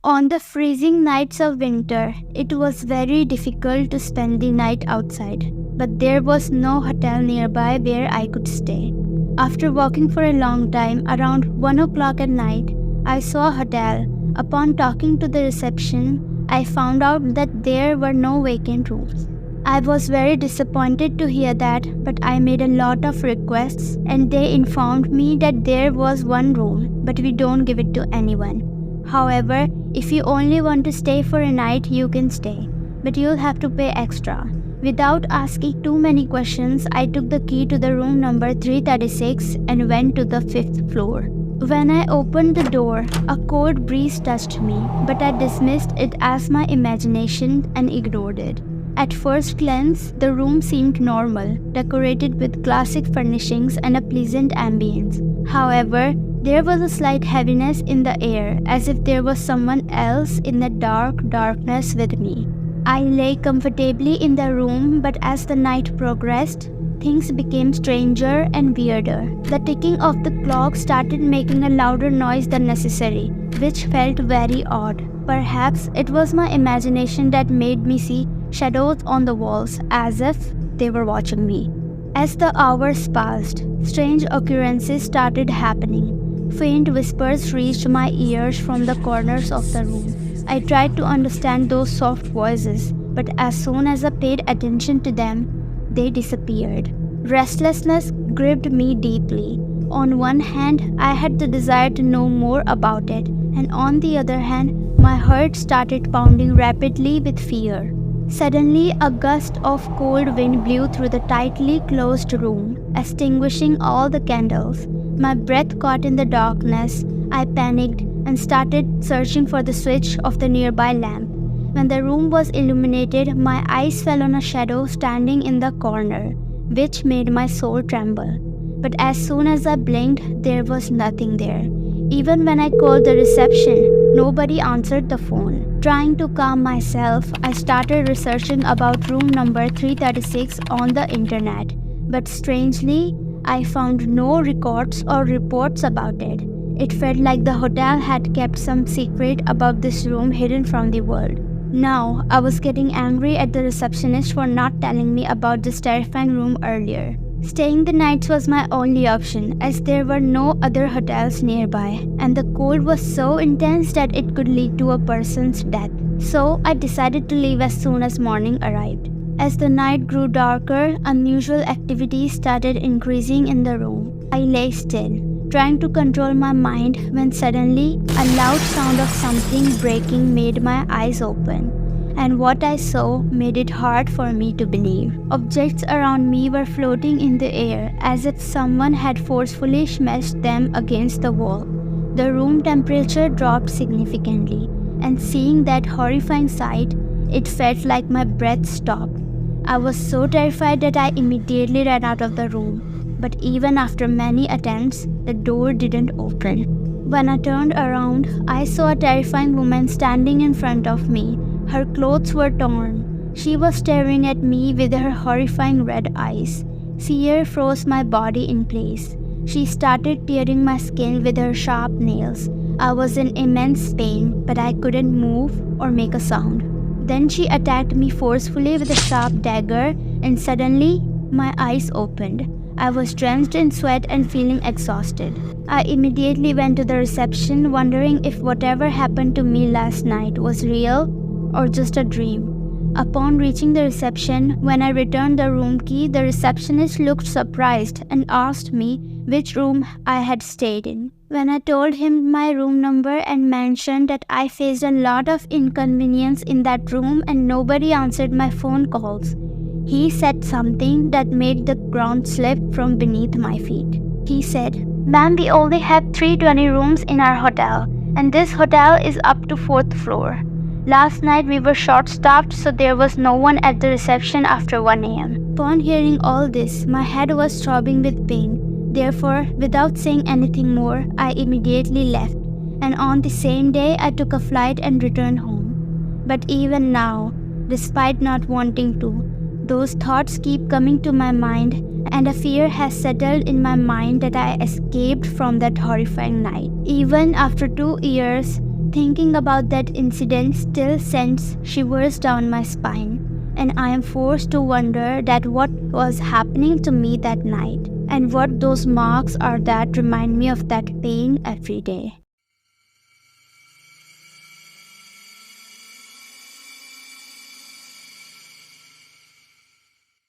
On the freezing nights of winter, it was very difficult to spend the night outside, but there was no hotel nearby where I could stay. After walking for a long time, around 1 o'clock at night, I saw a hotel. Upon talking to the reception, I found out that there were no vacant rooms. I was very disappointed to hear that, but I made a lot of requests and they informed me that there was one room, but we don't give it to anyone. However, if you only want to stay for a night, you can stay, but you'll have to pay extra. Without asking too many questions, I took the key to the room number 336 and went to the 5th floor. When I opened the door, a cold breeze touched me, but I dismissed it as my imagination and ignored it. At first glance, the room seemed normal, decorated with classic furnishings and a pleasant ambience. However, there was a slight heaviness in the air, as if there was someone else in the darkness with me. I lay comfortably in the room, but as the night progressed, things became stranger and weirder. The ticking of the clock started making a louder noise than necessary, which felt very odd. Perhaps it was my imagination that made me see shadows on the walls, as if they were watching me. As the hours passed, strange occurrences started happening. Faint whispers reached my ears from the corners of the room. I tried to understand those soft voices, but as soon as I paid attention to them, they disappeared. Restlessness gripped me deeply. On one hand, I had the desire to know more about it, and on the other hand, my heart started pounding rapidly with fear. Suddenly, a gust of cold wind blew through the tightly closed room, extinguishing all the candles. My breath caught in the darkness. I panicked and started searching for the switch of the nearby lamp. When the room was illuminated, my eyes fell on a shadow standing in the corner, which made my soul tremble. But as soon as I blinked, there was nothing there. Even when I called the reception, nobody answered the phone. Trying to calm myself, I started researching about room number 336 on the internet. But strangely, I found no records or reports about it. It felt like the hotel had kept some secret about this room hidden from the world. Now, I was getting angry at the receptionist for not telling me about this terrifying room earlier. Staying the nights was my only option, as there were no other hotels nearby, and the cold was so intense that it could lead to a person's death. So, I decided to leave as soon as morning arrived. As the night grew darker, unusual activity started increasing in the room. I lay still, trying to control my mind, when suddenly a loud sound of something breaking made my eyes open. And what I saw made it hard for me to believe. Objects around me were floating in the air, as if someone had forcefully smashed them against the wall. The room temperature dropped significantly, and seeing that horrifying sight, it felt like my breath stopped. I was so terrified that I immediately ran out of the room. But even after many attempts, the door didn't open. When I turned around, I saw a terrifying woman standing in front of me. Her clothes were torn. She was staring at me with her horrifying red eyes. Fear froze my body in place. She started tearing my skin with her sharp nails. I was in immense pain, but I couldn't move or make a sound. Then she attacked me forcefully with a sharp dagger, and suddenly, my eyes opened. I was drenched in sweat and feeling exhausted. I immediately went to the reception, wondering if whatever happened to me last night was real or just a dream. Upon reaching the reception, when I returned the room key, the receptionist looked surprised and asked me which room I had stayed in. When I told him my room number and mentioned that I faced a lot of inconvenience in that room and nobody answered my phone calls, he said something that made the ground slip from beneath my feet. He said, "Ma'am, we only have 320 rooms in our hotel, and this hotel is up to 4th floor. Last night we were short-staffed, so there was no one at the reception after 1 a.m. Upon hearing all this, my head was throbbing with pain. Therefore, without saying anything more, I immediately left, and on the same day I took a flight and returned home. But even now, despite not wanting to, those thoughts keep coming to my mind, and a fear has settled in my mind that I escaped from that horrifying night. Even after 2 years, Thinking about that incident still sends shivers down my spine, and I am forced to wonder that what was happening to me that night and what those marks are that remind me of that pain every day.